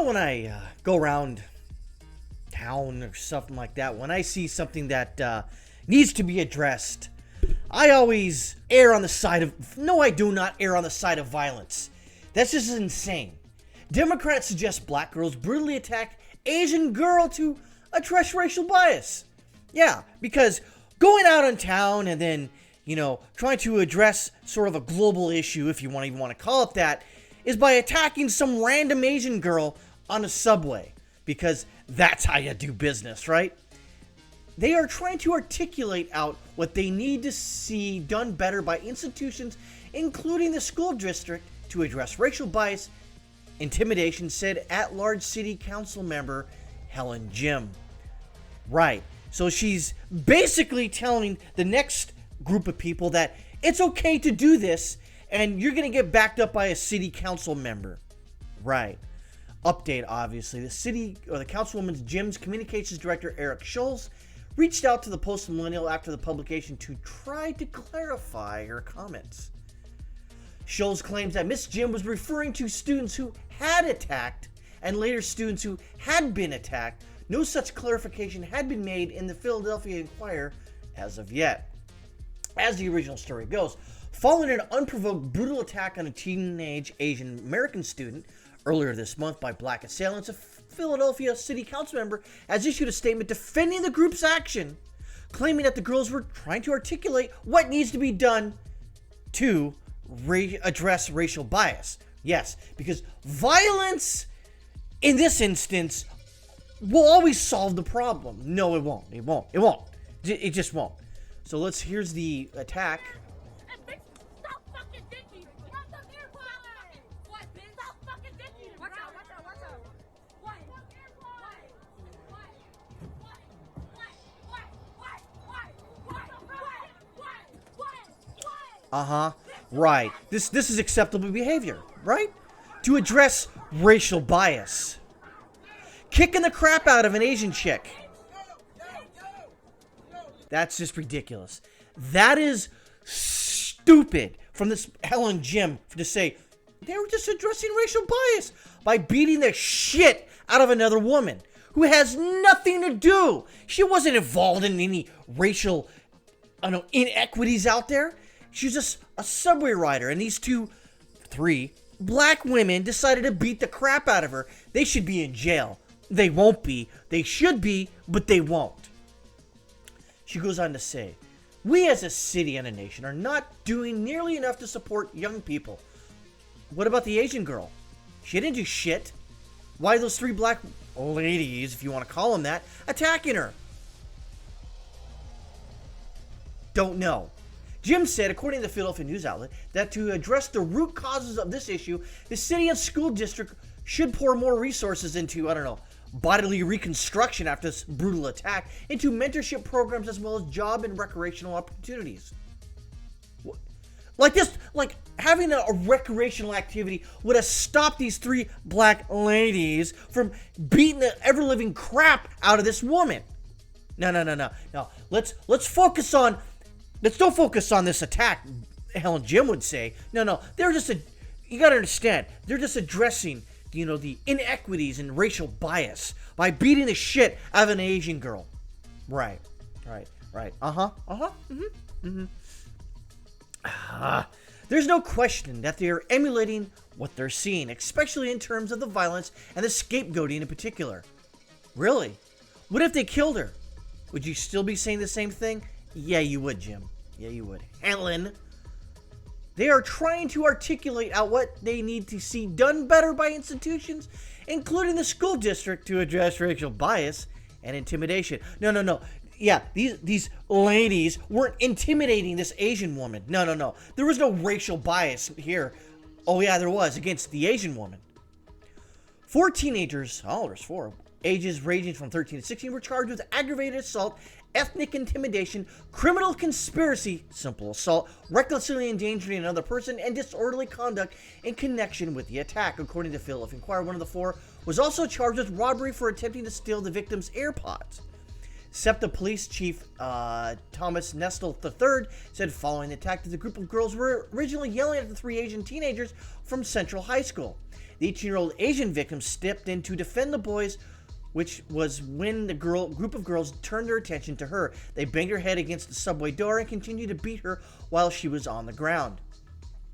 when I go around town or something like that, when I see something that needs to be addressed, I always err on the side of... No, I do not err on the side of violence. That's just insane. Democrats suggest black girls brutally attack Asian girl to address racial bias. Yeah, because going out in town and then, trying to address sort of a global issue, if you even want to call it that, is by attacking some random Asian girl on a subway. Because that's how you do business, right? They are trying to articulate out what they need to see done better by institutions, including the school district, to address racial bias, intimidation, said at-large city council member Helen Jim. Right. So she's basically telling the next group of people that it's okay to do this, and you're going to get backed up by a city council member. Right. Update, obviously. The councilwoman Jim's communications director, Eric Schulz, reached out to the Post-Millennial after the publication to try to clarify her comments. Schulz claims that Miss Jim was referring to students who had attacked and later students who had been attacked. No such clarification had been made in the Philadelphia Inquirer as of yet. As the original story goes, following an unprovoked brutal attack on a teenage Asian American student earlier this month by black assailants, a Philadelphia city council member has issued a statement defending the group's action, claiming that the girls were trying to articulate what needs to be done to address racial bias. Yes, because violence in this instance will always solve the problem. No, it won't. It won't. It won't. It just won't. So here's the attack. Stop fucking dicking! Stop fucking dicking! What, bitch? Stop fucking dicking! Watch out, watch out, watch out! What? Uh-huh. Right. This is acceptable behavior, right? To address racial bias. Kicking the crap out of an Asian chick. That's just ridiculous. That is stupid from this Helen Jim to say they were just addressing racial bias by beating the shit out of another woman who has nothing to do. She wasn't involved in any racial, inequities out there. She's just a subway rider, and these three black women decided to beat the crap out of her. They should be in jail. They won't be. They should be, but they won't. She goes on to say, we as a city and a nation are not doing nearly enough to support young people. What about the Asian girl? She didn't do shit. Why are those three black ladies, if you want to call them that, attacking her? Don't know. Jim said, according to the Philadelphia news outlet, that to address the root causes of this issue, the city and school district should pour more resources into, bodily reconstruction after this brutal attack, into mentorship programs as well as job and recreational opportunities. Like having a recreational activity would have stopped these three black ladies from beating the ever-living crap out of this woman. No. Let's focus on... Let's don't focus on this attack, Helen Jim would say. No. They're just you gotta understand, they're just addressing, the inequities and racial bias by beating the shit out of an Asian girl. Right. There's no question that they are emulating what they're seeing, especially in terms of the violence and the scapegoating in particular. Really? What if they killed her? Would you still be saying the same thing? Yeah, you would, Jim. Yeah, you would. Helen. They are trying to articulate out what they need to see done better by institutions, including the school district, to address racial bias and intimidation. No. Yeah, these ladies weren't intimidating this Asian woman. No. There was no racial bias here. Oh, yeah, there was, against the Asian woman. 4 teenagers, there's 4, ages ranging from 13 to 16, were charged with aggravated assault, ethnic intimidation, criminal conspiracy, simple assault, recklessly endangering another person, and disorderly conduct in connection with the attack. According to Philadelphia Inquirer, one of the 4 was also charged with robbery for attempting to steal the victim's AirPods. SEPTA Police Chief Thomas Nestle III said following the attack that the group of girls were originally yelling at the 3 Asian teenagers from Central High School. The 18-year-old Asian victim stepped in to defend the boys, which was when the group of girls turned their attention to her. They banged her head against the subway door and continued to beat her while she was on the ground.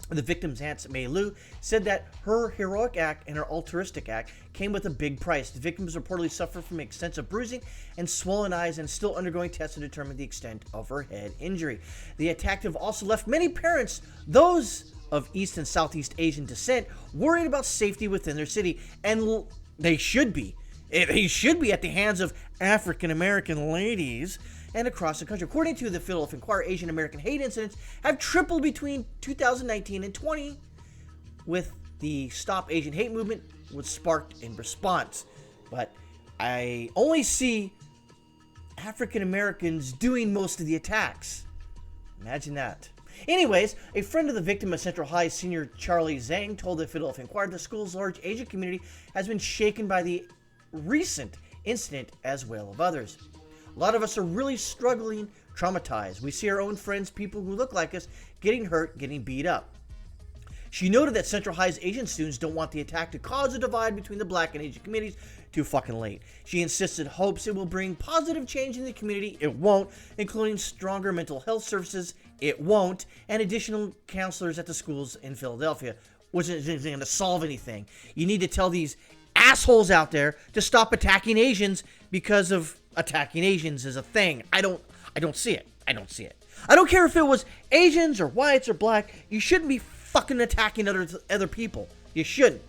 The victim's aunt, Mei Lu, said that her heroic act and her altruistic act came with a big price. The victims reportedly suffered from extensive bruising and swollen eyes and still undergoing tests to determine the extent of her head injury. The attack have also left many parents, those of East and Southeast Asian descent, worried about safety within their city, and they should be. They should be at the hands of African American ladies and across the country. According to the Philadelphia Inquirer, Asian American hate incidents have tripled between 2019 and 20, with the Stop Asian Hate movement was sparked in response. But I only see African Americans doing most of the attacks. Imagine that. Anyways, a friend of the victim of Central High, senior Charlie Zhang, told the Philadelphia Inquirer the school's large Asian community has been shaken by the recent incident as well of others. A lot of us are really struggling, traumatized. We see our own friends, people who look like us, getting hurt, getting beat up. She noted that Central High's Asian students don't want the attack to cause a divide between the black and Asian communities too fucking late. She insisted hopes it will bring positive change in the community. It won't, including stronger mental health services. It won't, and additional counselors at the schools in Philadelphia, which isn't going to solve anything. You need to tell these assholes out there to stop attacking Asians because of attacking Asians is a thing. I don't see it. I don't see it. I don't care if it was Asians or whites or black. You shouldn't be fucking attacking other people. You shouldn't.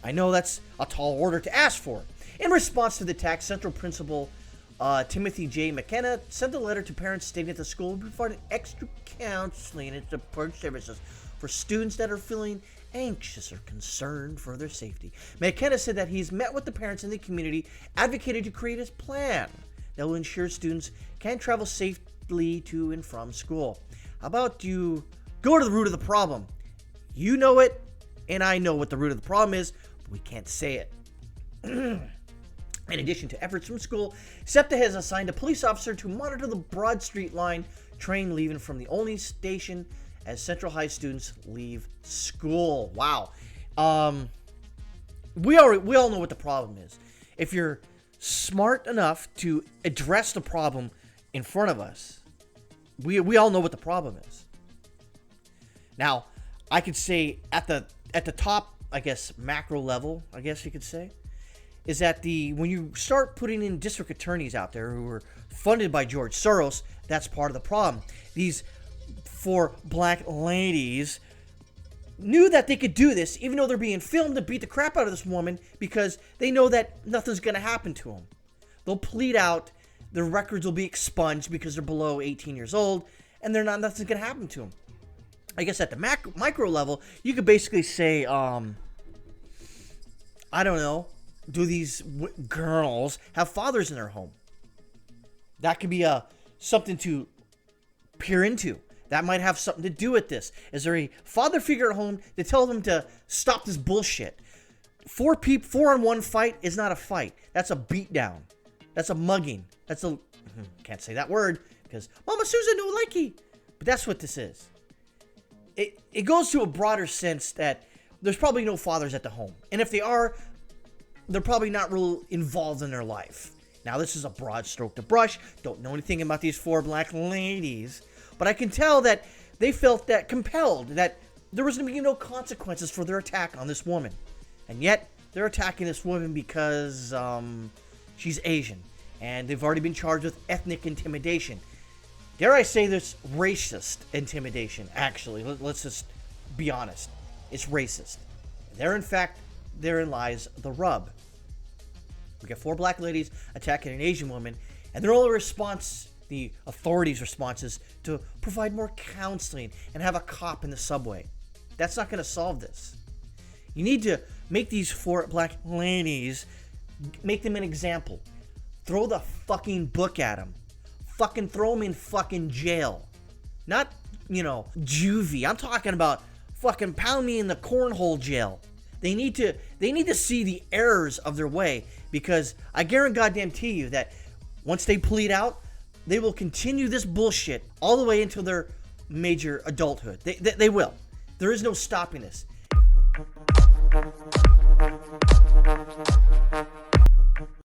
I know that's a tall order to ask for. In response to the attack, Central Principal Timothy J. McKenna sent a letter to parents stating that the school will be providing extra counseling and support services for students that are feeling anxious or concerned for their safety. McKenna said that he's met with the parents in the community, advocated to create a plan that will ensure students can travel safely to and from school. How about you go to the root of the problem? You know it, and I know what the root of the problem is, but we can't say it. In addition to efforts from school, SEPTA has assigned a police officer to monitor the Broad Street line train leaving from the only station as Central High students leave school. Wow. We all know what the problem is. If you're smart enough to address the problem in front of us, we all know what the problem is. Now, I could say at the top, I guess, macro level, I guess you could say, is that when you start putting in district attorneys out there who are funded by George Soros, that's part of the problem. These 4 black ladies knew that they could do this, even though they're being filmed, to beat the crap out of this woman because they know that nothing's going to happen to them. They'll plead out, their records will be expunged because they're below 18 years old, and nothing's going to happen to them. I guess at the micro level, you could basically say, I don't know, do these girls have fathers in their home? That could be something to peer into. That might have something to do with this. Is there a father figure at home to tell them to stop this bullshit? 4-on-1 fight is not a fight. That's a beatdown. That's a mugging. Can't say that word because Mama Susan don't like it. But that's what this is. It goes to a broader sense that there's probably no fathers at the home. And if they are, they're probably not real involved in their life. Now, this is a broad stroke to brush. Don't know anything about these 4 black ladies. But I can tell that they felt that compelled, that there was going to be no consequences for their attack on this woman. And yet, they're attacking this woman because she's Asian. And they've already been charged with ethnic intimidation. Dare I say this, racist intimidation, actually. Let's just be honest. It's racist. Therein lies the rub. We got 4 black ladies attacking an Asian woman, and their only response, the authorities' response, is to provide more counseling and have a cop in the subway. That's not going to solve this. You need to make these 4 black ladies, make them an example. Throw the fucking book at them. Fucking throw them in fucking jail. Not, juvie. I'm talking about fucking pound me in the cornhole jail. They need to see the errors of their way, because I guarantee you that Once they plead out, they will continue this bullshit all the way until their major adulthood. They will. There is no stopping this.